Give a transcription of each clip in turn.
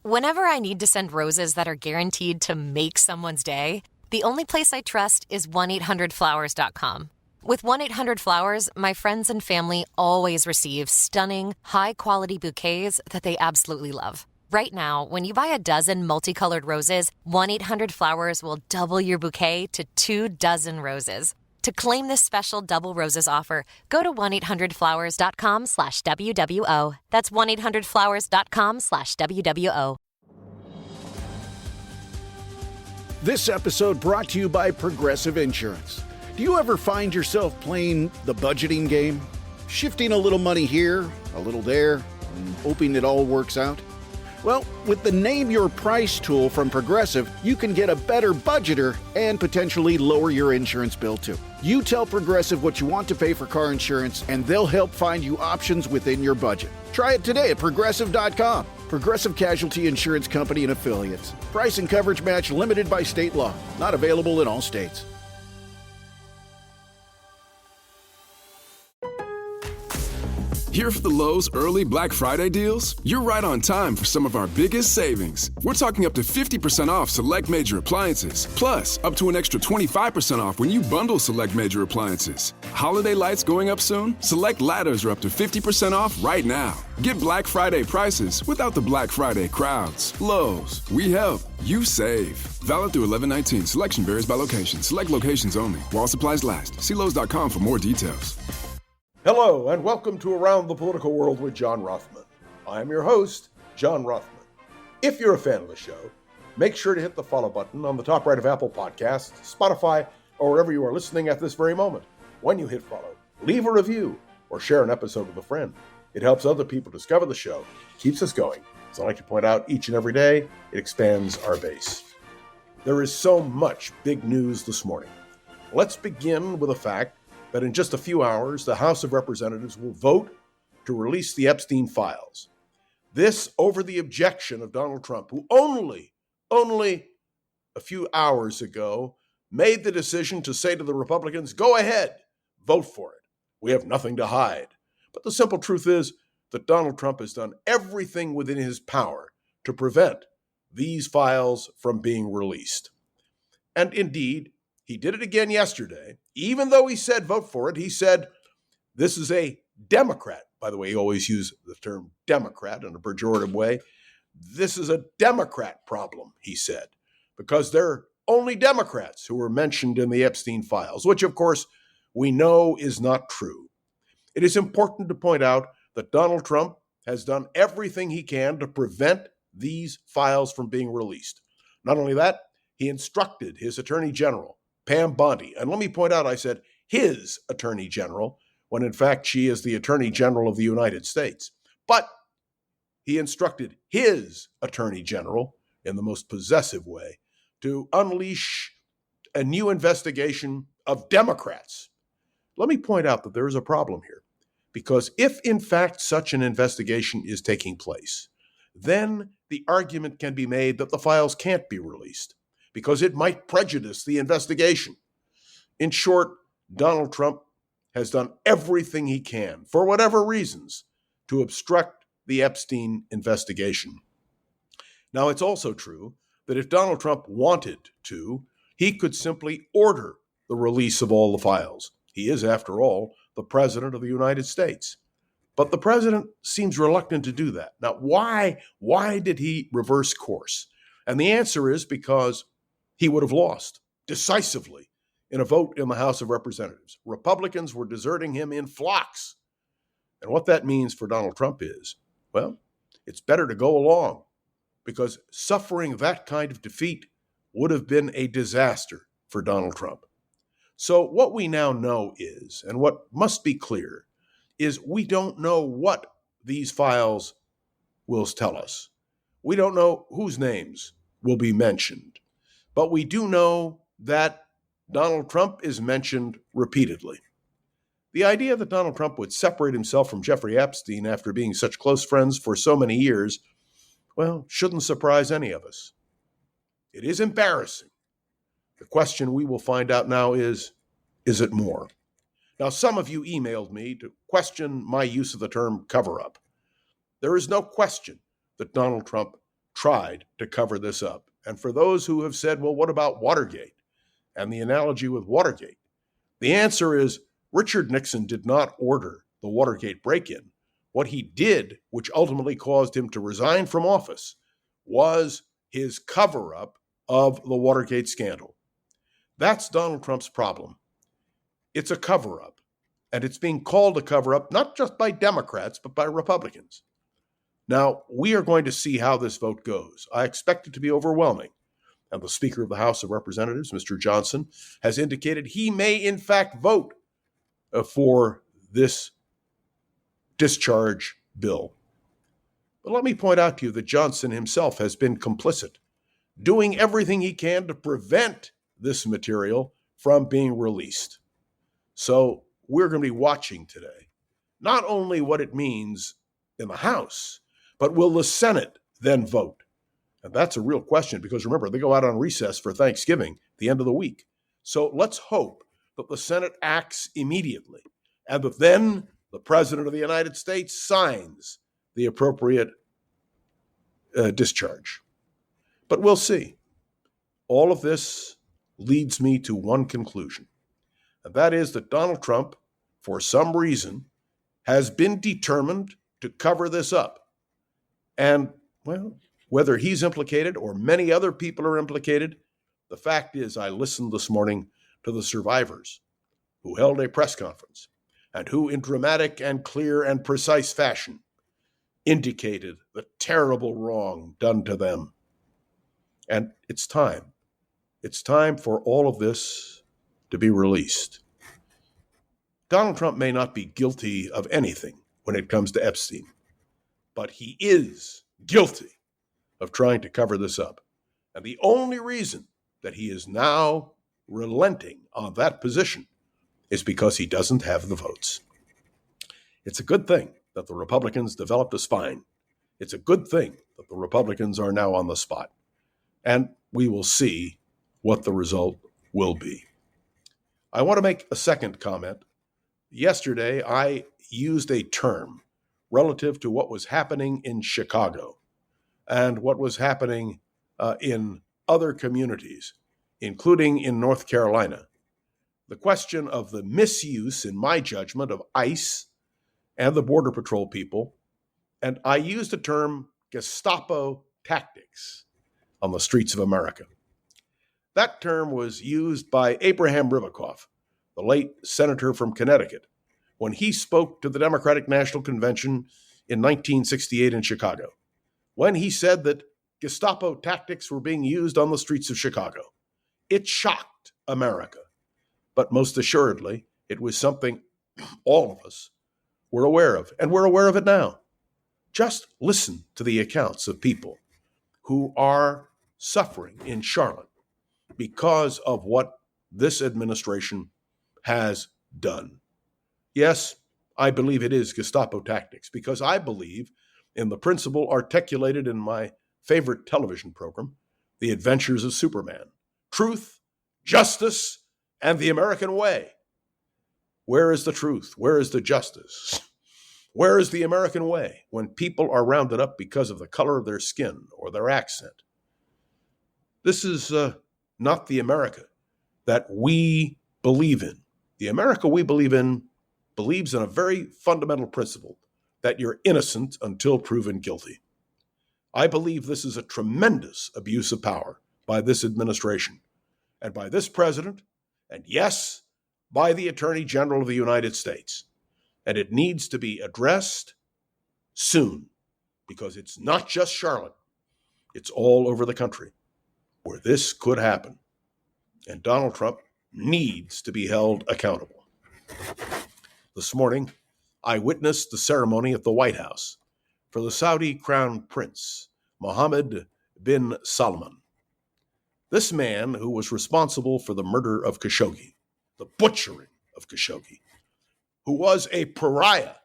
Whenever I need to send roses that are guaranteed to make someone's day, the only place I trust is 1-800-Flowers.com. With 1-800-Flowers, my friends and family always receive stunning, high-quality bouquets that they absolutely love. Right now, when you buy a dozen multicolored roses, 1-800-Flowers will double your bouquet to 2 dozen roses. To claim this special double roses offer, go to 1-800-Flowers.com/WWO. That's 1-800-Flowers.com/WWO. This episode brought to you by Progressive Insurance. Do you ever find yourself playing the budgeting game? Shifting a little money here, a little there, and hoping it all works out? Well, with the Name Your Price tool from Progressive, you can get a better budgeter and potentially lower your insurance bill too. You tell Progressive what you want to pay for car insurance, and they'll help find you options within your budget. Try it today at Progressive.com. Progressive Casualty Insurance Company and Affiliates. Price and coverage match limited by state law. Not available in all states. Here for the Lowe's early Black Friday deals? You're right on time for some of our biggest savings. We're talking up to 50% off select major appliances, plus up to an extra 25% off when you bundle select major appliances. Holiday lights going up soon? Select ladders are up to 50% off right now. Get Black Friday prices without the Black Friday crowds. Lowe's, we help, you save. Valid through 11/19. Selection varies by location. Select locations only. While supplies last. See Lowe's.com for more details. Hello, and welcome to Around the Political World with John Rothman. I am your host, John Rothman. If you're a fan of the show, make sure to hit the follow button on the top right of Apple Podcasts, Spotify, or wherever you are listening at this very moment. When you hit follow, leave a review or share an episode with a friend. It helps other people discover the show, keeps us going. As I like to point out each and every day, it expands our base. There is so much big news this morning. Let's begin with the fact that in just a few hours, the House of Representatives will vote to release the Epstein files. This over the objection of Donald Trump, who only a few hours ago made the decision to say to the Republicans, go ahead, vote for it. We have nothing to hide. But the simple truth is that Donald Trump has done everything within his power to prevent these files from being released. And indeed, he did it again yesterday. Even though he said vote for it, he said this is a Democrat. By the way, he always used the term Democrat in a pejorative way. This is a Democrat problem, he said, because there are only Democrats who were mentioned in the Epstein files, which, of course, we know is not true. It is important to point out that Donald Trump has done everything he can to prevent these files from being released. Not only that, he instructed his Attorney General, Pam Bondi, and let me point out, I said his Attorney General, when in fact she is the Attorney General of the United States. But he instructed his Attorney General, in the most possessive way, to unleash a new investigation of Democrats. Let me point out that there is a problem here, because if in fact such an investigation is taking place, then the argument can be made that the files can't be released, because it might prejudice the investigation. In short, Donald Trump has done everything he can, for whatever reasons, to obstruct the Epstein investigation. Now, it's also true that if Donald Trump wanted to, he could simply order the release of all the files. He is, after all, the President of the United States. But the President seems reluctant to do that. Now, why did he reverse course? And the answer is because he would have lost decisively in a vote in the House of Representatives. Republicans were deserting him in flocks. And what that means for Donald Trump is, well, it's better to go along, because suffering that kind of defeat would have been a disaster for Donald Trump. So what we now know is, and what must be clear, is we don't know what these files will tell us. We don't know whose names will be mentioned. But we do know that Donald Trump is mentioned repeatedly. The idea that Donald Trump would separate himself from Jeffrey Epstein after being such close friends for so many years, well, shouldn't surprise any of us. It is embarrassing. The question we will find out now is it more? Now, some of you emailed me to question my use of the term cover-up. There is no question that Donald Trump tried to cover this up. And for those who have said, well, what about Watergate and the analogy with Watergate? The answer is Richard Nixon did not order the Watergate break-in. What he did, which ultimately caused him to resign from office, was his cover-up of the Watergate scandal. That's Donald Trump's problem. It's a cover-up, and it's being called a cover-up not just by Democrats, but by Republicans. Now, we are going to see how this vote goes. I expect it to be overwhelming. And the Speaker of the House of Representatives, Mr. Johnson, has indicated he may, in fact, vote for this discharge bill. But let me point out to you that Johnson himself has been complicit, doing everything he can to prevent this material from being released. So we're going to be watching today, not only what it means in the House, but will the Senate then vote? And that's a real question because remember, they go out on recess for Thanksgiving, the end of the week. So let's hope that the Senate acts immediately and that then the President of the United States signs the appropriate discharge. But we'll see. All of this leads me to one conclusion, and that is that Donald Trump, for some reason, has been determined to cover this up. And, well, whether he's implicated or many other people are implicated, the fact is I listened this morning to the survivors who held a press conference and who, in dramatic and clear and precise fashion, indicated the terrible wrong done to them. And it's time. It's time for all of this to be released. Donald Trump may not be guilty of anything when it comes to Epstein, but he is guilty of trying to cover this up. And the only reason that he is now relenting on that position is because he doesn't have the votes. It's a good thing that the Republicans developed a spine. It's a good thing that the Republicans are now on the spot. And we will see what the result will be. I want to make a second comment. Yesterday, I used a term relative to what was happening in Chicago and what was happening in other communities, including in North Carolina. The question of the misuse, in my judgment, of ICE and the Border Patrol people, and I used the term Gestapo tactics on the streets of America. That term was used by Abraham Ribicoff, the late senator from Connecticut, when he spoke to the Democratic National Convention in 1968 in Chicago, when he said that Gestapo tactics were being used on the streets of Chicago. It shocked America, but most assuredly, it was something all of us were aware of, and we're aware of it now. Just listen to the accounts of people who are suffering in Charlotte because of what this administration has done. Yes, I believe it is Gestapo tactics because I believe in the principle articulated in my favorite television program, The Adventures of Superman. Truth, justice, and the American way. Where is the truth? Where is the justice? Where is the American way when people are rounded up because of the color of their skin or their accent? This is not the America that we believe in. The America we believe in believes in a very fundamental principle that you're innocent until proven guilty. I believe this is a tremendous abuse of power by this administration and by this president, and yes, by the Attorney General of the United States. And it needs to be addressed soon because it's not just Charlotte. It's all over the country where this could happen. And Donald Trump needs to be held accountable. This morning, I witnessed the ceremony at the White House for the Saudi Crown Prince, Mohammed bin Salman. This man, who was responsible for the murder of Khashoggi, the butchering of Khashoggi, who was a pariah,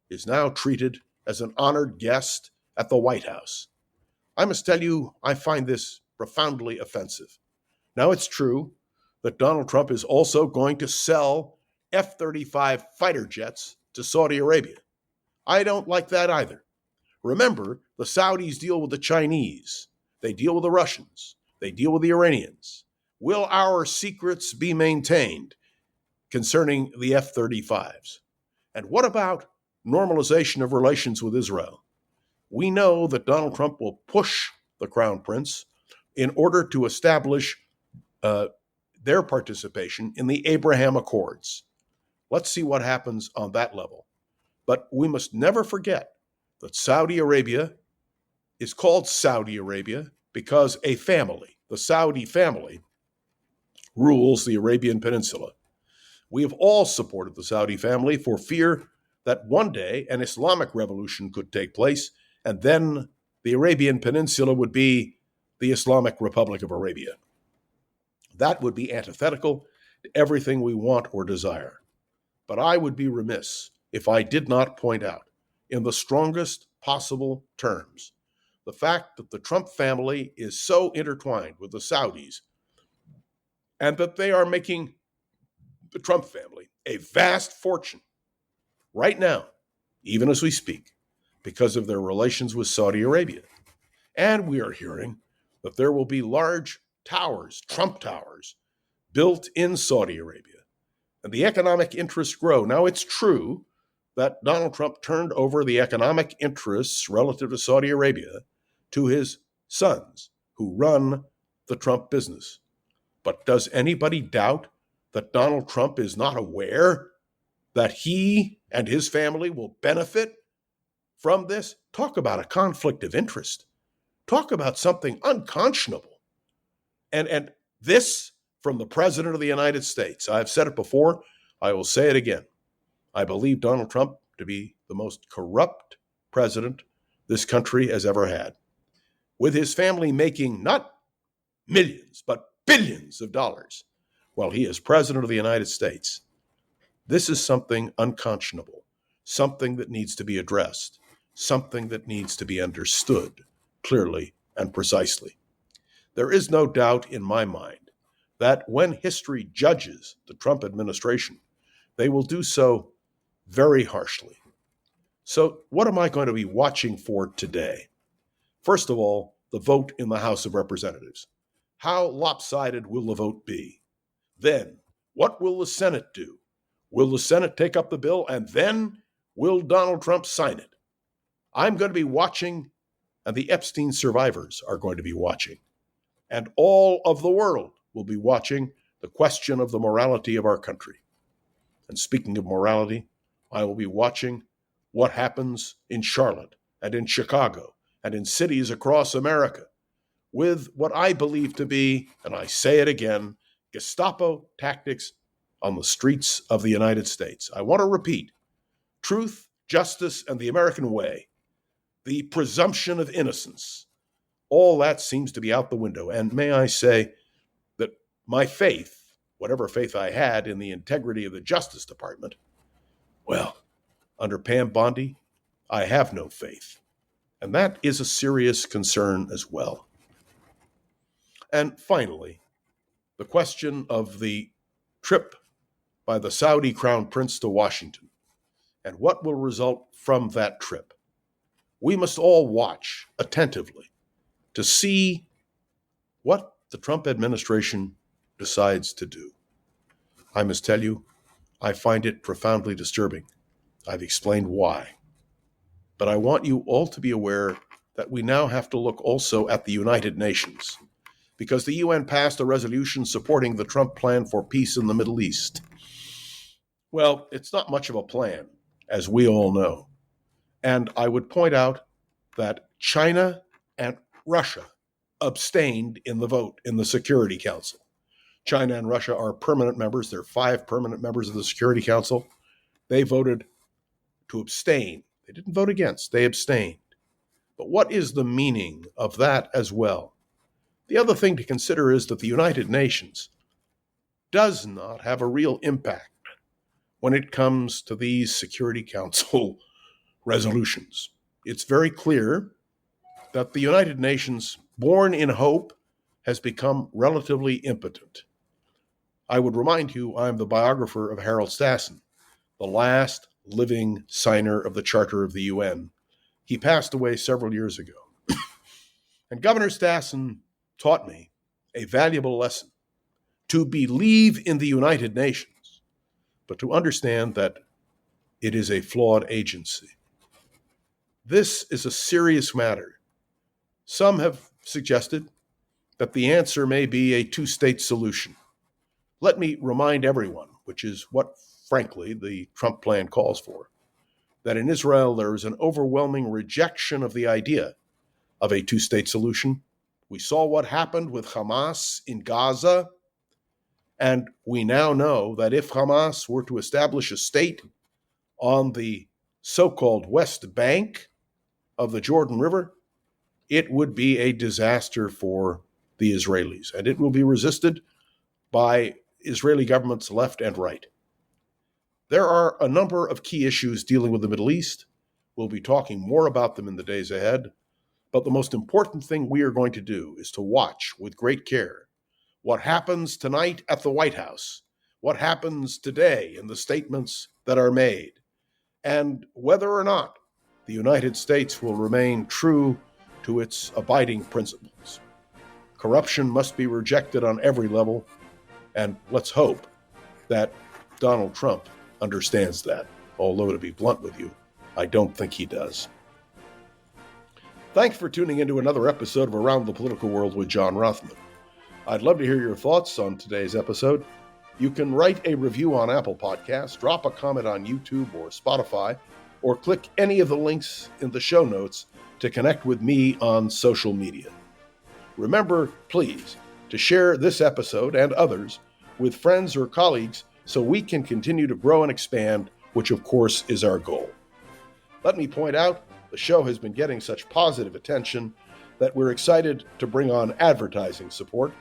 is now treated as an honored guest at the White House. I must tell you, I find this profoundly offensive. Now, it's true that Donald Trump is also going to sell F-35 fighter jets to Saudi Arabia. I don't like that either. Remember, the Saudis deal with the Chinese, They deal with the Russians. They deal with the Iranians. Will our secrets be maintained concerning the F-35s? And what about normalization of relations with Israel? We know that Donald Trump will push the Crown Prince in order to establish their participation in the Abraham Accords. Let's see what happens on that level. But we must never forget that Saudi Arabia is called Saudi Arabia because a family, the Saudi family, rules the Arabian Peninsula. We have all supported the Saudi family for fear that one day an Islamic revolution could take place, and then the Arabian Peninsula would be the Islamic Republic of Arabia. That would be antithetical to everything we want or desire. But I would be remiss if I did not point out, in the strongest possible terms, the fact that the Trump family is so intertwined with the Saudis and that they are making the Trump family a vast fortune right now, even as we speak, because of their relations with Saudi Arabia. And we are hearing that there will be large towers, Trump towers, built in Saudi Arabia. And the economic interests grow. Now, it's true that Donald Trump turned over the economic interests relative to Saudi Arabia to his sons, who run the Trump business. But does anybody doubt that Donald Trump is not aware that he and his family will benefit from this? Talk about a conflict of interest. Talk about something unconscionable. And this from the President of the United States. I've said it before. I will say it again. I believe Donald Trump to be the most corrupt president this country has ever had, with his family making not millions, but billions of dollars while he is President of the United States. This is something unconscionable, something that needs to be addressed, something that needs to be understood clearly and precisely. There is no doubt in my mind that when history judges the Trump administration, they will do so very harshly. So what am I going to be watching for today? First of all, the vote in the House of Representatives. How lopsided will the vote be? Then, what will the Senate do? Will the Senate take up the bill, and then will Donald Trump sign it? I'm going to be watching, and the Epstein survivors are going to be watching. And all of the world will be watching the question of the morality of our country. And speaking of morality, I will be watching what happens in Charlotte and in Chicago and in cities across America with what I believe to be, and I say it again, Gestapo tactics on the streets of the United States. I want to repeat, truth, justice, and the American way, the presumption of innocence, all that seems to be out the window. And may I say that my faith, whatever faith I had in the integrity of the Justice Department, well, under Pam Bondi, I have no faith. And that is a serious concern as well. And finally, the question of the trip by the Saudi Crown Prince to Washington and what will result from that trip. We must all watch attentively to see what the Trump administration decides to do. I must tell you, I find it profoundly disturbing. I've explained why. But I want you all to be aware that we now have to look also at the United Nations, because the UN passed a resolution supporting the Trump plan for peace in the Middle East. Well, it's not much of a plan, as we all know. And I would point out that China and Russia abstained in the vote in the Security Council. China and Russia are permanent members. They're 5 permanent members of the Security Council. They voted to abstain. They didn't vote against. They abstained. But what is the meaning of that as well? The other thing to consider is that the United Nations does not have a real impact when it comes to these Security Council resolutions. It's very clear that the United Nations, born in hope, has become relatively impotent. I would remind you, I'm the biographer of Harold Stassen, the last living signer of the Charter of the UN. He passed away several years ago. And Governor Stassen taught me a valuable lesson: to believe in the United Nations, but to understand that it is a flawed agency. This is a serious matter. Some have suggested that the answer may be a two-state solution. Let me remind everyone, which is what, frankly, the Trump plan calls for, that in Israel there is an overwhelming rejection of the idea of a two-state solution. We saw what happened with Hamas in Gaza, and we now know that if Hamas were to establish a state on the so-called West Bank of the Jordan River, it would be a disaster for the Israelis, and it will be resisted by Israeli governments left and right. There are a number of key issues dealing with the Middle East. We'll be talking more about them in the days ahead, but the most important thing we are going to do is to watch with great care what happens tonight at the White House, what happens today in the statements that are made, and whether or not the United States will remain true to its abiding principles. Corruption must be rejected on every level, and let's hope that Donald Trump understands that, although to be blunt with you, I don't think he does. Thanks for tuning into another episode of Around the Political World with John Rothman. I'd love to hear your thoughts on today's episode. You can write a review on Apple Podcasts, drop a comment on YouTube or Spotify, or click any of the links in the show notes to connect with me on social media. Remember, please, to share this episode and others with friends or colleagues so we can continue to grow and expand, which of course is our goal. Let me point out, the show has been getting such positive attention that we're excited to bring on advertising support.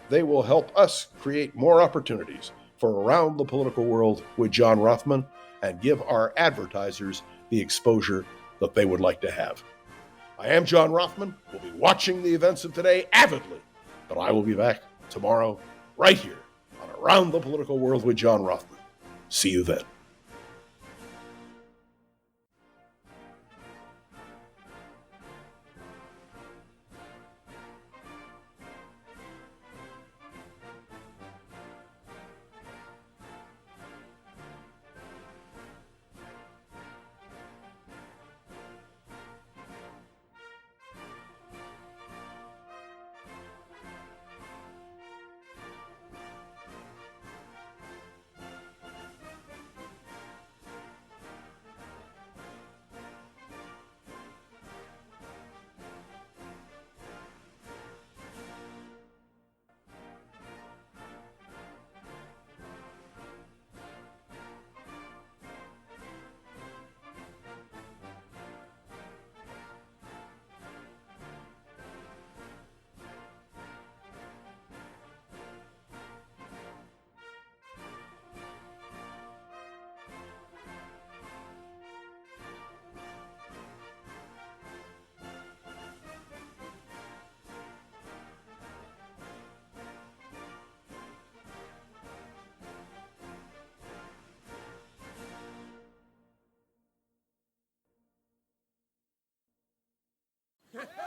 They will help us create more opportunities for Around the Political World with John Rothman and give our advertisers the exposure that they would like to have. I am John Rothman. We'll be watching the events of today avidly, but I will be back tomorrow right here on Around the Political World with John Rothman. See you then.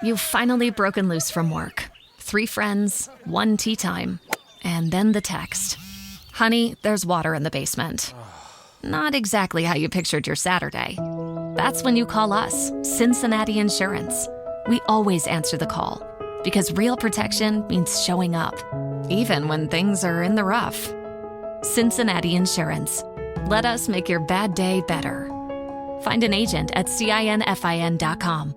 You've finally broken loose from work. 3 friends, 1 tea time, and then the text. Honey, there's water in the basement. Not exactly how you pictured your Saturday. That's when you call us, Cincinnati Insurance. We always answer the call, because real protection means showing up, even when things are in the rough. Cincinnati Insurance. Let us make your bad day better. Find an agent at CINFIN.com.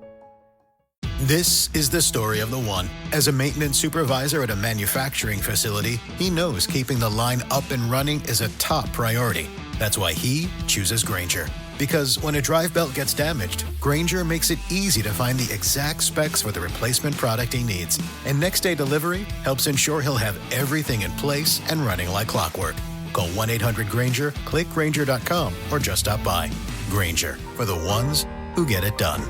This is the story of the one. As a maintenance supervisor at a manufacturing facility, he knows keeping the line up and running is a top priority. That's why he chooses Grainger. Because when a drive belt gets damaged, Grainger makes it easy to find the exact specs for the replacement product he needs. And next-day delivery helps ensure he'll have everything in place and running like clockwork. Call 1-800-GRAINGER, click Grainger.com, or just stop by. Grainger, for the ones who get it done.